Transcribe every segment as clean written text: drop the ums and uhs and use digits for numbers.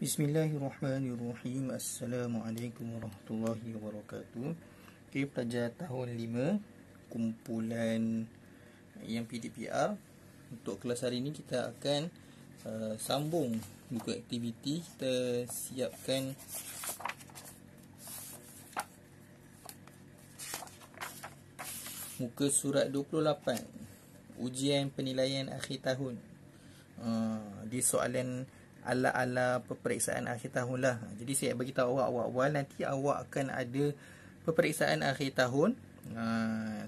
Bismillahirrahmanirrahim. Assalamualaikum warahmatullahi wabarakatuh. Okay, pelajar tahun 5 kumpulan yang PDPR. Untuk kelas hari ini kita akan sambung buku aktiviti. Kita siapkan muka surat 28, ujian penilaian akhir tahun. Di soalan ala-ala peperiksaan akhir tahun lah. Jadi saya bagi tahu awal-awal, nanti awak akan ada peperiksaan akhir tahun.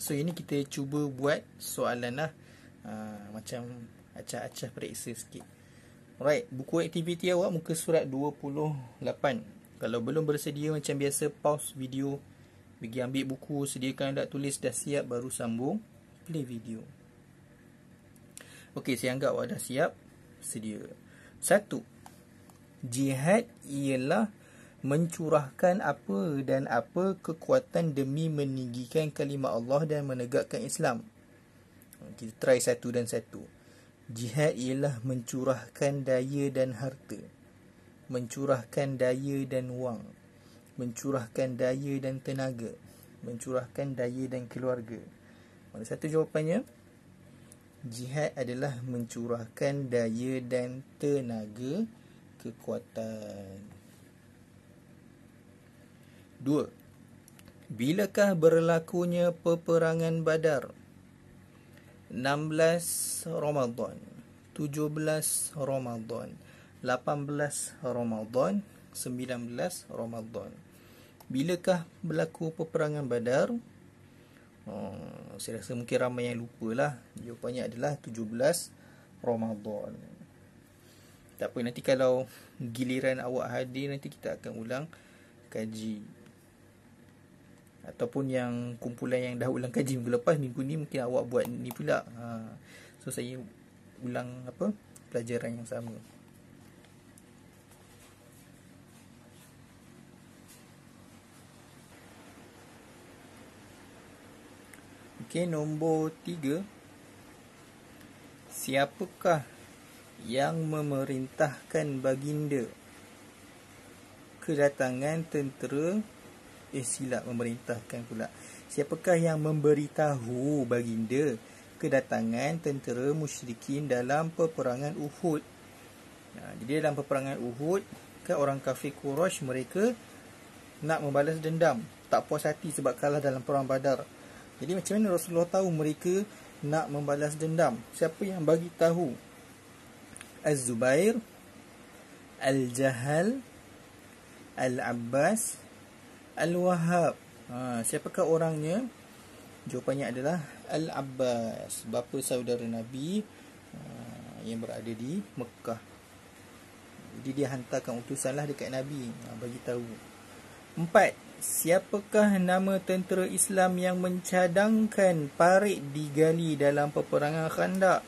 So ini kita cuba buat soalan lah, macam acah-acah periksa sikit. Alright, buku aktiviti awak muka surat 28. Kalau belum bersedia, macam biasa pause video, pergi ambil buku, sediakan alat tulis, dah siap baru sambung play video. Okey, saya anggap awak dah siap, sedia. 1. Jihad ialah mencurahkan apa dan apa kekuatan demi meninggikan kalimah Allah dan menegakkan Islam. Kita try 1 dan 1. Jihad ialah mencurahkan daya dan harta, mencurahkan daya dan wang, mencurahkan daya dan tenaga, mencurahkan daya dan keluarga. Mana satu jawapannya? Jihad adalah mencurahkan daya dan tenaga, kekuatan. 2. Bilakah berlakunya peperangan Badar? 16 Ramadan, 17 Ramadan, 18 Ramadan, 19 Ramadan. Bilakah berlaku peperangan Badar? Saya rasa mungkin ramai yang lupa lah. Jawapannya adalah 17 Ramadan. Tak apa, nanti kalau giliran awak hadir, nanti kita akan ulang kaji. Ataupun yang kumpulan yang dah ulang kaji minggu lepas, minggu ni mungkin awak buat ni pula. So saya ulang pelajaran yang sama. Okey, nombor 3. Siapakah yang memerintahkan baginda kedatangan tentera? Memerintahkan pula. Siapakah yang memberitahu baginda kedatangan tentera musyrikin dalam peperangan Uhud? Jadi dalam peperangan Uhud, kan orang kafir Quraisy mereka nak membalas dendam, tak puas hati sebab kalah dalam perang Badar. Jadi macam mana Rasulullah tahu mereka nak membalas dendam? Siapa yang bagi tahu? Az-Zubair, Al-Jahal, Al-Abbas, Al-Wahhab. Siapakah orangnya? Jawapannya adalah Al-Abbas, bapa saudara Nabi yang berada di Mekah. Jadi dia hantarkan utusanlah dekat Nabi, bagi tahu. 4. Siapakah nama tentera Islam yang mencadangkan parit digali dalam peperangan Khandaq?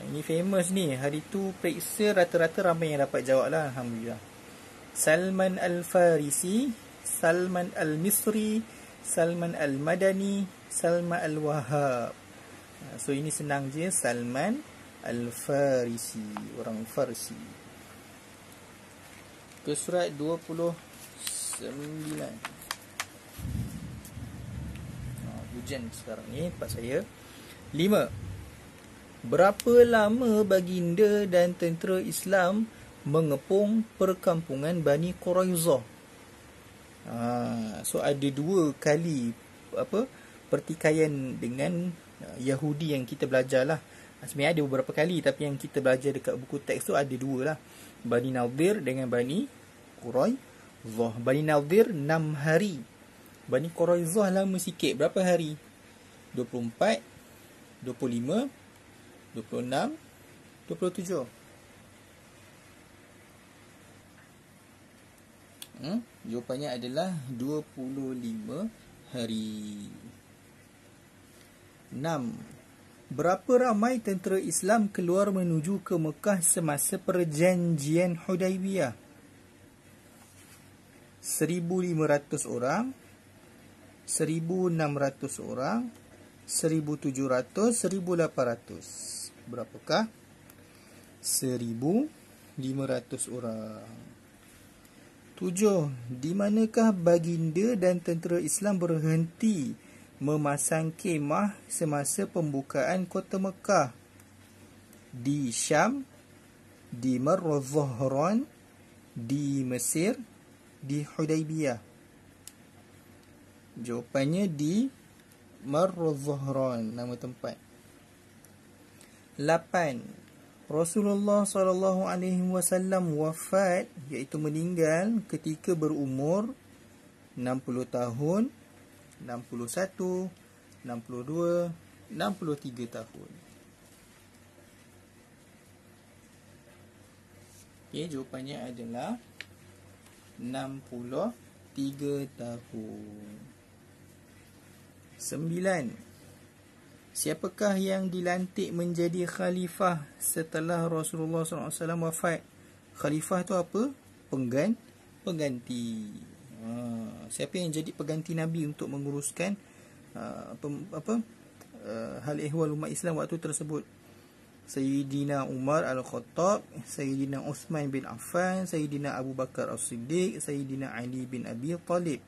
Ini famous ni. Hari tu periksa rata-rata ramai yang dapat jawab lah, alhamdulillah. Salman Al-Farisi, Salman Al-Misri, Salman Al-Madani, Salman Al-Wahhab. So ini senang je, Salman Al-Farisi, orang Farsi. Ke surat 29. Hujan sekarang ni tempat saya. 5. Berapa lama baginda dan tentera Islam mengepung perkampungan Bani Quraizah? So ada 2 kali pertikaian dengan Yahudi yang kita belajar lah. Sebenarnya ada beberapa kali, tapi yang kita belajar dekat buku teks tu ada 2 lah. Bani Nadir dengan Bani Quraizah. Bani Nadir 6 hari. Bani Quraizah lama sikit. Berapa hari? 24, 25, 26, 27. Jawapannya adalah 25 hari. 6. Berapa ramai tentera Islam keluar menuju ke Mekah semasa perjanjian Hudaibiyah? 1,500 orang, 1,600 orang, 1,700, 1,800. Berapakah? 1,000, 500 orang. 7. Di manakah baginda dan tentera Islam berhenti memasang kemah semasa pembukaan kota Mekah? Di Syam, di Marra Dhahran, di Mesir, di Hudaibiyah. Jawapannya di Marra Dhahran, nama tempat. 8. Rasulullah SAW wafat, iaitu meninggal ketika berumur 60 tahun, 61, 62, 63 tahun. Okey, jawapannya adalah 63 tahun. 9. Siapakah yang dilantik menjadi khalifah setelah Rasulullah SAW wafat? Khalifah tu apa? Pengganti. Siapa yang jadi pengganti Nabi untuk menguruskan hal ehwal umat Islam waktu tersebut? Sayyidina Umar Al-Khattab, Sayyidina Uthman bin Affan, Sayyidina Abu Bakar As-Siddiq, Sayyidina Ali bin Abi Talib.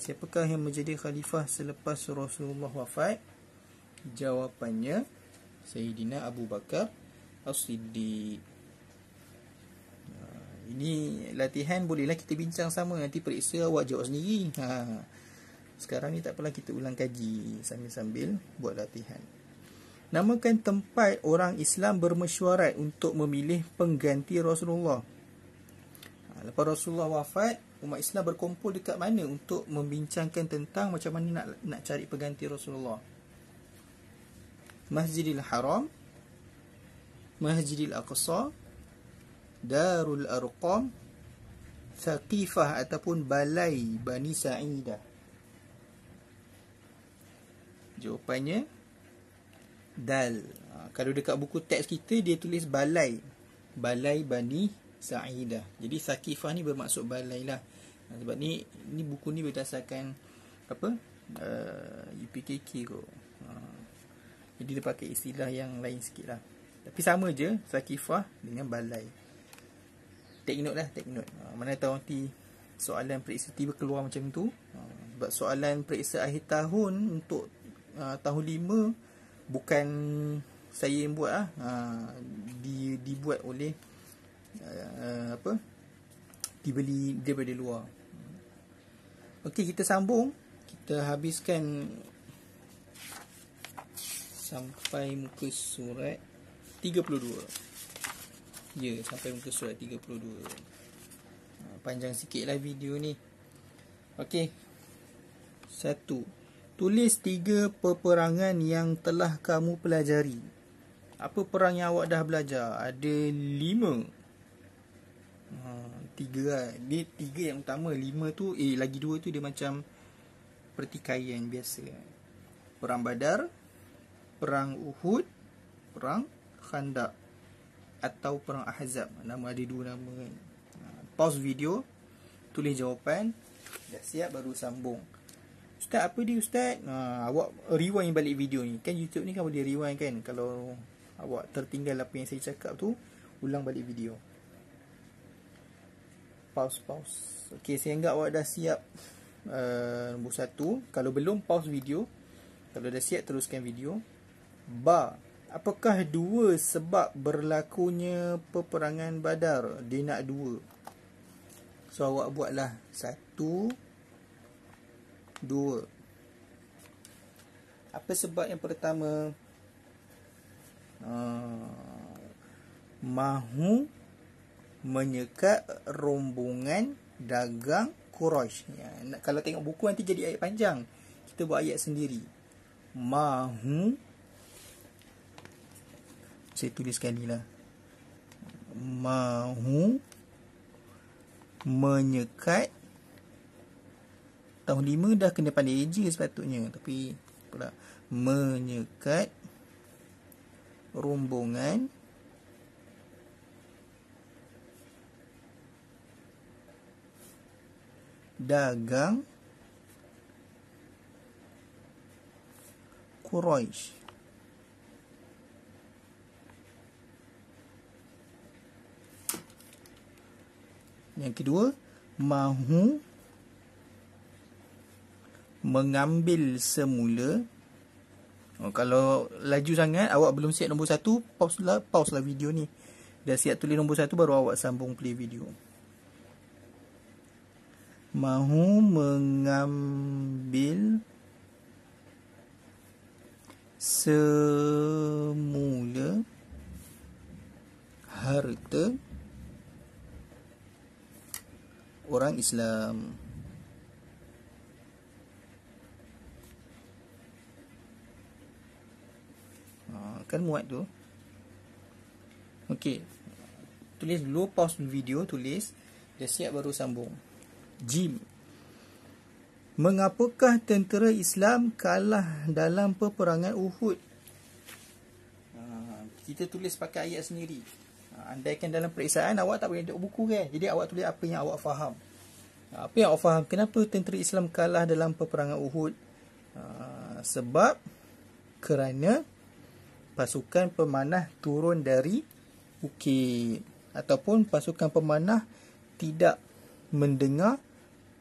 Siapakah yang menjadi khalifah selepas Rasulullah wafat? Jawapannya Sayyidina Abu Bakar As-Siddiq. Ini latihan, bolehlah kita bincang sama. Nanti periksa awak jawab sendiri. Sekarang ni tak apalah, kita ulang kaji sambil-sambil buat latihan. Namakan tempat orang Islam bermesyuarat untuk memilih pengganti Rasulullah. Lepas Rasulullah wafat, umat Islam berkumpul dekat mana untuk membincangkan tentang macam mana nak cari pengganti Rasulullah? Masjidil Haram, Masjidil Aqsa, Darul Arqam, Thaqifah ataupun Balai Bani Sa'idah. Jawapannya Dal. Kalau dekat buku teks kita dia tulis Balai Bani Sa'idah. Jadi Thaqifah ni bermaksud balai lah. Sebab ni buku ni berdasarkan UPKK kot. Jadi dia pakai istilah yang lain sikit lah. Tapi sama je Thaqifah dengan balai. Take note lah, take note. Mana tahu nanti soalan periksa tiba keluar macam tu. Sebab soalan periksa akhir tahun untuk tahun 5 bukan saya yang buat lah. Dibuat oleh dibeli daripada luar. Okey, kita sambung. Kita habiskan sampai muka surat 32. Ya, sampai muka surat 32. Panjang sikit lah video ni. Okey. 1. Tulis 3 peperangan yang telah kamu pelajari. Apa perang yang awak dah belajar? Ada 5. 3 lah. Dia 3 yang utama. 5 tu, lagi 2 tu dia macam pertikaian biasa. Perang Badar, Perang Uhud, Perang Khandaq atau Perang Ahzab. Nama ada 2 nama kan. Pause video, tulis jawapan. Dah siap baru sambung. Ustaz, apa dia Ustaz? Awak rewind balik video ni. Kan YouTube ni kan boleh rewind kan. Kalau awak tertinggal apa yang saya cakap tu, ulang balik video. Pause. Okey, saya anggap awak dah siap. Nombor 1. Kalau belum, pause video. Kalau dah siap, teruskan video. Ba. Apakah 2 sebab berlakunya peperangan Badar? Dia nak 2. So awak buatlah 1, 2. Apa sebab yang pertama? Mahu menyekat rombongan dagang Quraisy. Kalau tengok buku nanti jadi ayat panjang. Kita buat ayat sendiri. Mahu, saya tulis sekali lah. Mahu menyekat. Tahun 5 dah kena pandai eja sepatutnya. Tapi pula menyekat rombongan dagang Quraisy. Yang kedua, mahu mengambil semula. Kalau laju sangat, awak belum siap nombor 1, pause lah video ni. Dah siap tulis nombor 1, baru awak sambung play video. Mahu mengambil semula harta orang Islam. Kan muat tu. Okey. Tulis dulu, pause video, tulis. Dah siap baru sambung. Jim. Mengapakah tentera Islam kalah dalam peperangan Uhud? Kita tulis pakai ayat sendiri. Andaikan dalam periksaan awak tak boleh tengok buku kan. Jadi awak tulis apa yang awak faham. Apa yang awak faham? Kenapa tentera Islam kalah dalam peperangan Uhud? Sebab kerana pasukan pemanah turun dari bukit, ataupun pasukan pemanah tidak mendengar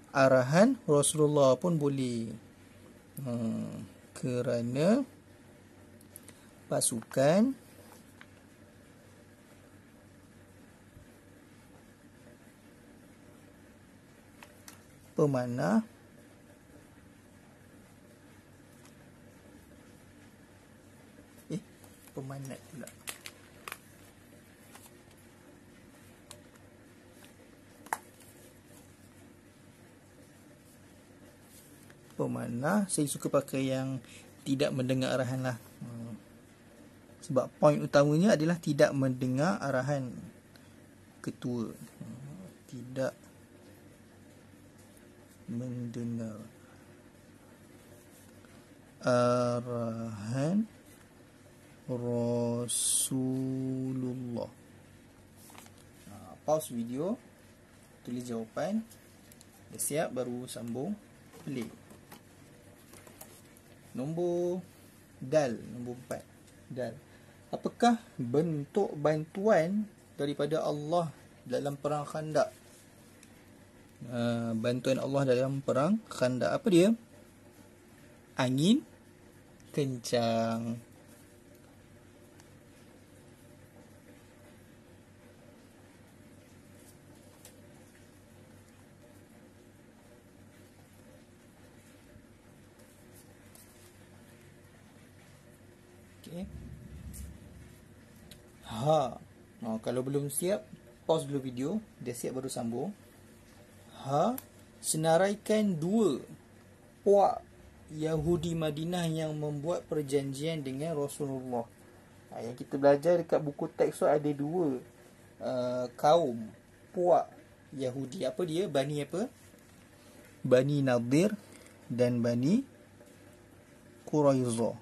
arahan Rasulullah pun boleh. Kerana pasukan pemanah pemanat pula. Pemanah, saya suka pakai yang tidak mendengar arahan lah. Sebab poin utamanya adalah tidak mendengar arahan ketua. Tidak mendengar arahan Rasulullah. Pause video, tulis jawapan. Dah siap baru sambung play. Nombor dal, nombor 4. Dal. Apakah bentuk bantuan daripada Allah dalam perang Khandaq? Bantuan Allah dalam perang Khandaq apa dia? Angin kencang. Okay. Kalau belum siap, pause dulu video. Dah siap baru sambung. Senaraikan 2 puak Yahudi Madinah yang membuat perjanjian dengan Rasulullah. Yang kita belajar dekat buku teks tu ada 2 kaum puak Yahudi. Apa dia? Bani apa? Bani Nadir dan Bani Quraizah.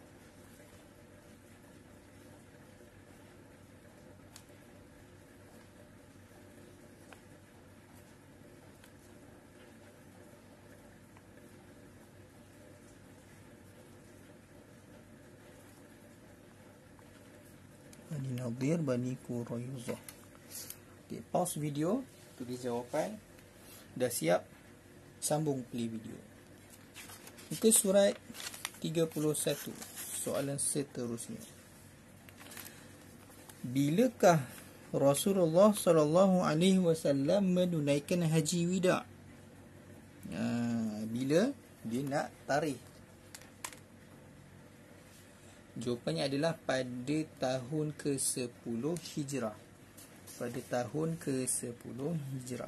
Bani Nadir, Bani Quraizah. Okay, pause video, tulis jawapan. Dah siap, sambung play video. Muka surat 31, soalan seterusnya. Bilakah Rasulullah SAW menunaikan haji wida'? Bila dia nak tarikh? Jawapannya adalah pada tahun ke-10 Hijrah. Pada tahun ke-10 Hijrah.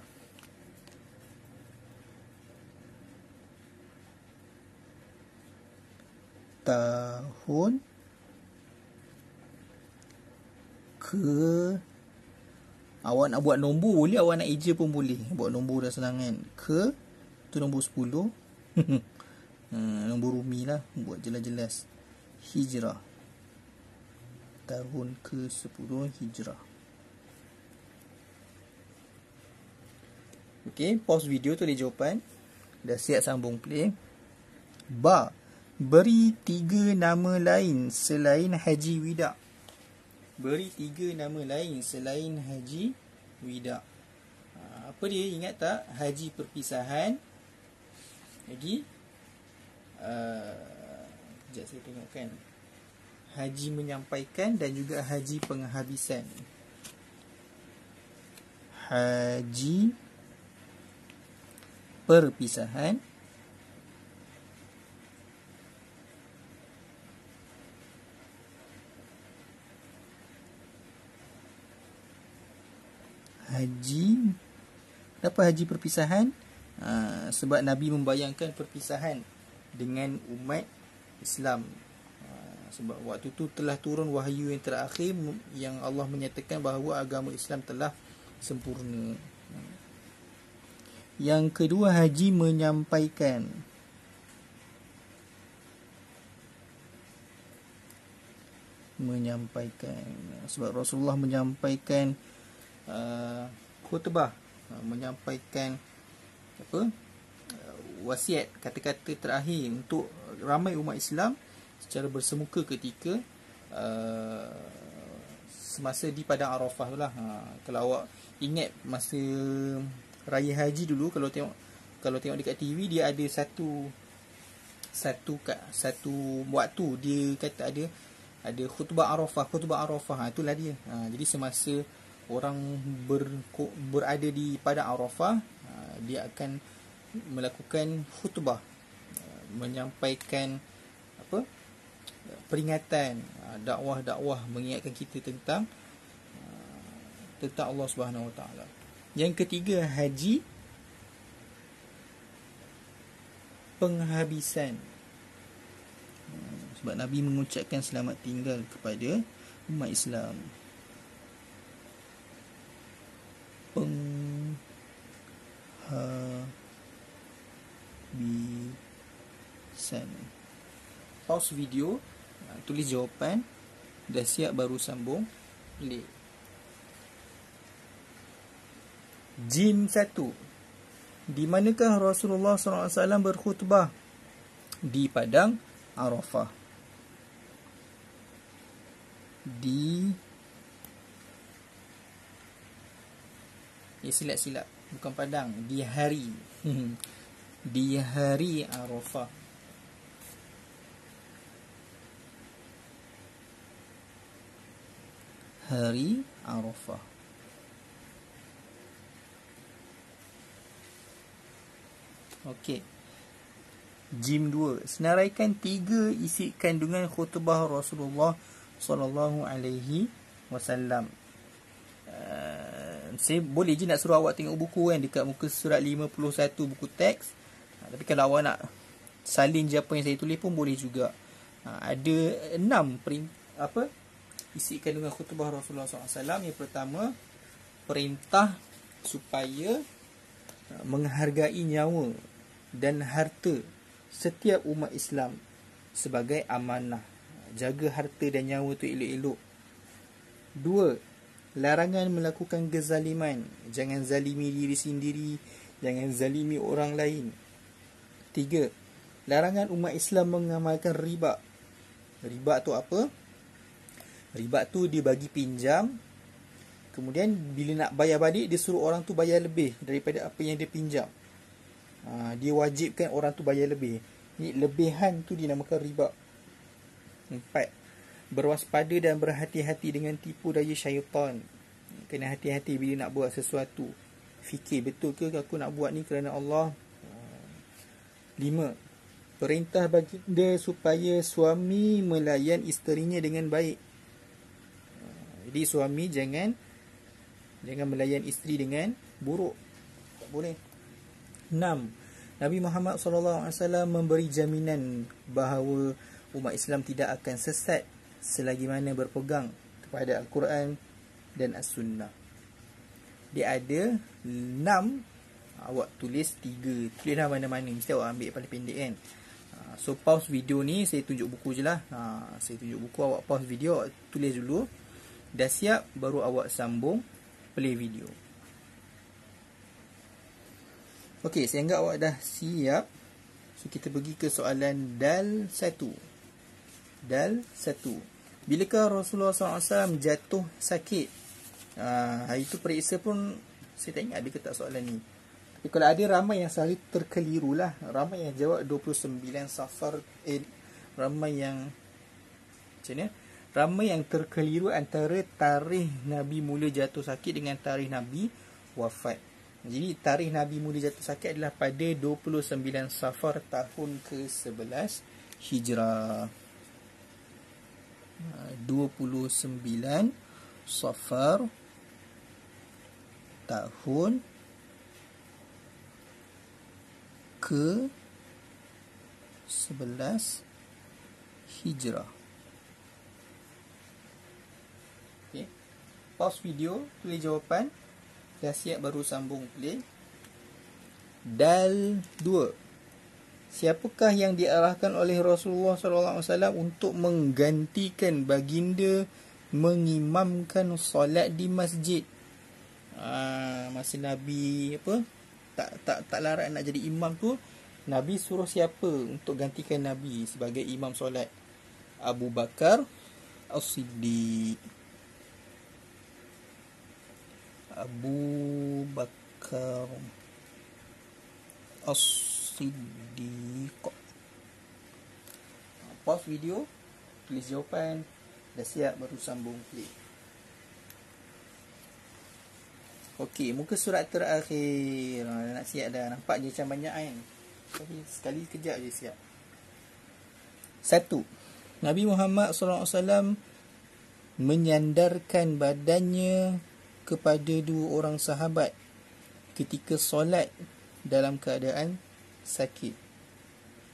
Tahun ke... Awak nak buat nombor boleh, awak nak eja pun boleh. Buat nombor dah senang kan. Ke tu nombor 10. Nombor Rumi lah, buat jelas-jelas. Hijrah. Tahun ke-10 Hijrah. Okey, pause video, tulis jawapan. Dah siap sambung play. Beri 3 nama lain selain Haji Wida'. Beri 3 nama lain selain Haji Wida'. Apa dia, ingat tak? Haji perpisahan. Lagi sekejap saya tengokkan. Haji menyampaikan dan juga haji penghabisan. Haji perpisahan, haji. Kenapa haji perpisahan? Sebab Nabi membayangkan perpisahan dengan umat Islam. Sebab waktu tu telah turun wahyu yang terakhir yang Allah menyatakan bahawa agama Islam telah sempurna. Yang kedua, haji menyampaikan. Menyampaikan. Sebab Rasulullah menyampaikan khutbah, menyampaikan apa? Wasiat, kata-kata terakhir untuk ramai umat Islam secara bersemuka ketika semasa di Padang Arafah tu lah. Kalau awak ingat masa Raya Haji dulu, kalau tengok dekat TV, dia ada satu waktu dia kata ada khutbah Arafah. Itulah dia. Jadi semasa orang berada di Padang Arafah, dia akan melakukan khutbah, menyampaikan apa? Peringatan, dakwah mengingatkan kita tentang Allah Subhanahu Wa Taala. Yang ketiga, haji penghabisan. Sebab Nabi mengucapkan selamat tinggal kepada umat Islam. Penghabisan. Pause video, tulis jawapan. Dah siap baru sambung. Play. Jim 1. Di manakah Rasulullah SAW berkhutbah? Di Padang Arafah. Silap, bukan Padang, di hari. Di hari Arafah. Hari Arafah. Okey. Jim 2. Senaraikan 3 isi kandungan khutbah Rasulullah sallallahu alaihi wasallam. Saya boleh je nak suruh awak tengok buku kan, dekat muka surat 51 buku teks. Tapi kalau awak nak salin je apa yang saya tulis pun boleh juga. Ada 6 isi kandungan khutbah Rasulullah SAW. Yang pertama, perintah supaya menghargai nyawa dan harta setiap umat Islam sebagai amanah. Jaga harta dan nyawa tu elok-elok. 2. Larangan melakukan kezaliman. Jangan zalimi diri sendiri, jangan zalimi orang lain. 3. Larangan umat Islam mengamalkan riba. Riba tu apa? Riba tu dia bagi pinjam, kemudian bila nak bayar balik, dia suruh orang tu bayar lebih daripada apa yang dia pinjam. Dia wajibkan orang tu bayar lebih. Ni lebihan tu dinamakan riba. 4. Berwaspada dan berhati-hati dengan tipu daya syaitan. Kena hati-hati bila nak buat sesuatu. Fikir, betul ke aku nak buat ni kerana Allah? 5. Perintah baginda supaya suami melayan isterinya dengan baik. Jadi suami jangan melayan isteri dengan buruk. Tak boleh. 6. Nabi Muhammad SAW memberi jaminan bahawa umat Islam tidak akan sesat selagi mana berpegang kepada Al-Quran dan As-Sunnah. Dia ada 6. Awak tulis 3. Tulislah mana-mana. Mesti awak ambil paling pendek kan. So pause video ni, saya tunjuk buku je lah. Saya tunjuk buku, awak pause video, awak tulis dulu. Dah siap, baru awak sambung play video. Okey, saya anggap awak dah siap. So kita pergi ke soalan dal 1. Dal 1. Bilakah Rasulullah SAW jatuh sakit? Hari itu periksa pun Saya tak ingat ada ke tak soalan ni. Tapi kalau ada, ramai yang selalu terkeliru lah. Ramai yang jawab 29 Safar. Ramai yang macam mana? Ramai yang terkeliru antara tarikh Nabi mula jatuh sakit dengan tarikh Nabi wafat. Jadi tarikh Nabi mula jatuh sakit adalah pada 29 Safar tahun ke-11 Hijrah. 29 Safar tahun ke-11 Hijrah. Okay. Pause video, tulis jawapan. Dah siap baru sambung play. Dal 2. Siapakah yang diarahkan oleh Rasulullah SAW untuk menggantikan baginda mengimamkan solat di masjid? Masa Nabi tak larat nak jadi imam tu, Nabi suruh siapa untuk gantikan Nabi sebagai imam solat? Abu Bakar As-Siddiq. Abu Bakar As-Siddiq. Pause video, tulis jawapan. Dah siap baru sambung play. Okey, muka surat terakhir. Nak siap dah. Nampak je macam banyak kan? Sekali kejap je siap. 1. Nabi Muhammad SAW menyandarkan badannya kepada 2 orang sahabat ketika solat dalam keadaan sakit.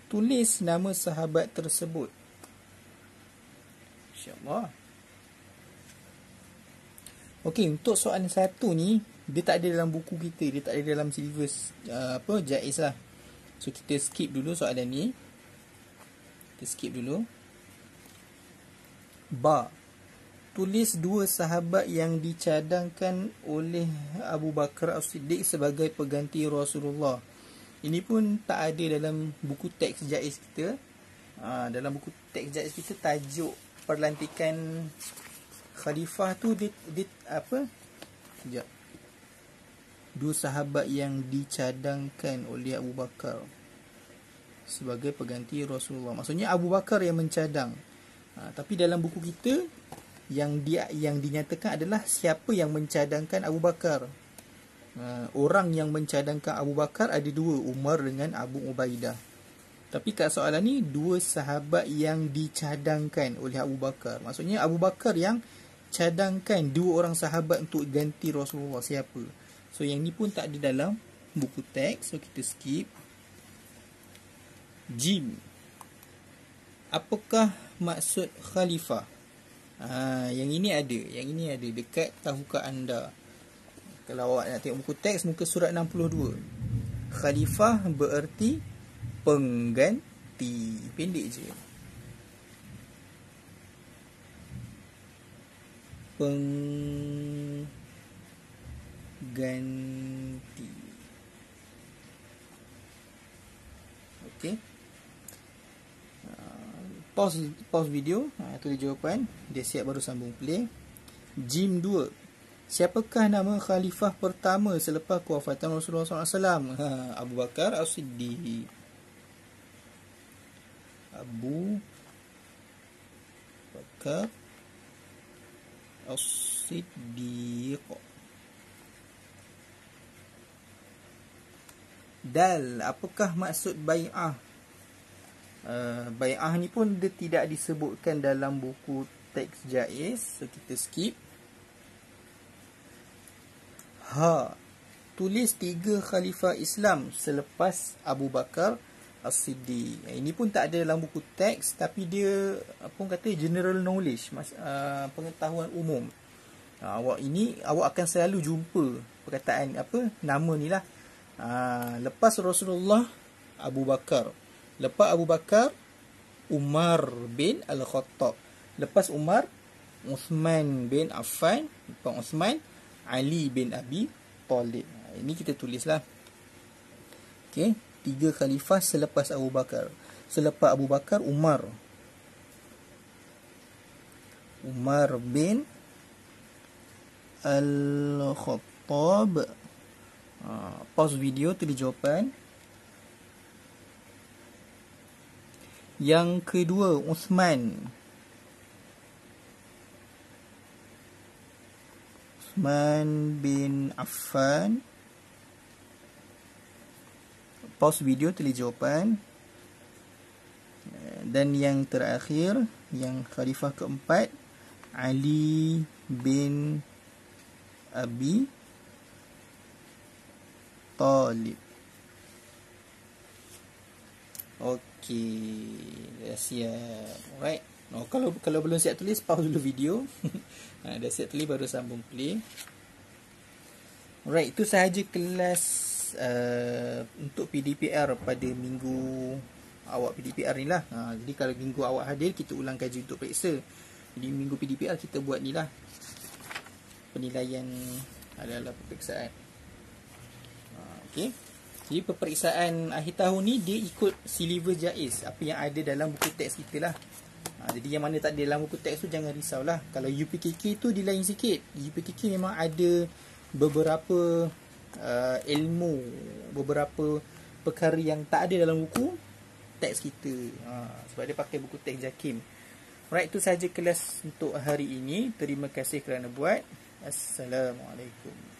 Tulis nama sahabat tersebut. InsyaAllah. Okey, untuk soalan 1 ni, dia tak ada dalam buku kita, dia tak ada dalam silibus JAIZ lah. So kita skip dulu soalan ni. Kita skip dulu. Ba. Tulis 2 sahabat yang dicadangkan oleh Abu Bakar As-Siddiq sebagai pengganti Rasulullah. Ini pun tak ada dalam buku teks JAIZ kita. Dalam buku teks JAIZ kita, tajuk perlantikan khalifah tu dia apa? Sekejap. 2 sahabat yang dicadangkan oleh Abu Bakar sebagai pengganti Rasulullah. Maksudnya Abu Bakar yang mencadang. Tapi dalam buku kita yang dinyatakan adalah siapa yang mencadangkan Abu Bakar. Orang yang mencadangkan Abu Bakar ada 2, Umar dengan Abu Ubaidah. Tapi kat soalan ni 2 sahabat yang dicadangkan oleh Abu Bakar. Maksudnya Abu Bakar yang cadangkan 2 orang sahabat untuk ganti Rasulullah. Siapa? So yang ni pun tak ada dalam buku teks. So kita skip. Jim. Apakah maksud khalifah? Yang ini ada dekat tahukah anda. Kalau awak nak tengok buku teks, muka surat 62. Khalifah bererti pengganti. Pendek je. Pengganti. Okey. Pause video. Tulis jawapan. Dia siap baru sambung play. Jim 2. Siapakah nama khalifah pertama selepas kewafatan Rasulullah SAW? Abu Bakar As-Siddiq. Abu Bakar As-Siddiq. Dal. Apakah maksud bai'ah? Bai'ah ni pun dia tidak disebutkan dalam buku teks JAIZ. So kita skip. Ha. Tulis 3 khalifah Islam selepas Abu Bakar As-Siddiq. Ini pun tak ada dalam buku teks, tapi dia kata general knowledge, pengetahuan umum. Awak akan selalu jumpa perkataan nama ni lah. Lepas Rasulullah, Abu Bakar. Lepas Abu Bakar, Umar bin Al-Khattab. Lepas Umar, Uthman bin Affan. Lepas Uthman, Ali bin Abi Talib. Ini kita tulislah. Okey, 3 khalifah selepas Abu Bakar. Selepas Abu Bakar, Umar. Umar bin Al-Khattab. Pause video, tulis jawapan. Yang kedua, Uthman bin Affan. Pause video, tulis jawapan. Dan yang terakhir, yang khalifah keempat, Ali bin Abi Talib. Okey, dah siap. Alright. Kalau belum siap tulis, pause dulu video. Dah siap tulis baru sambung play. Alright, itu sahaja kelas untuk PDPR pada minggu awak PDPR ni lah. Jadi kalau minggu awak hadir, kita ulang kaji untuk periksa. Jadi minggu PDPR kita buat ni lah, penilaian adalah peperiksaan. Okey. Jadi peperiksaan akhir tahun ni dia ikut silibus JAIS, apa yang ada dalam buku teks kita lah. Jadi yang mana tak ada dalam buku teks tu jangan risaulah. Kalau UPKK tu dia lain sikit. UPKK memang ada beberapa ilmu, beberapa perkara yang tak ada dalam buku teks kita. Sebab dia pakai buku teks JAKIM. Alright, itu sahaja kelas untuk hari ini. Terima kasih kerana buat. Assalamualaikum.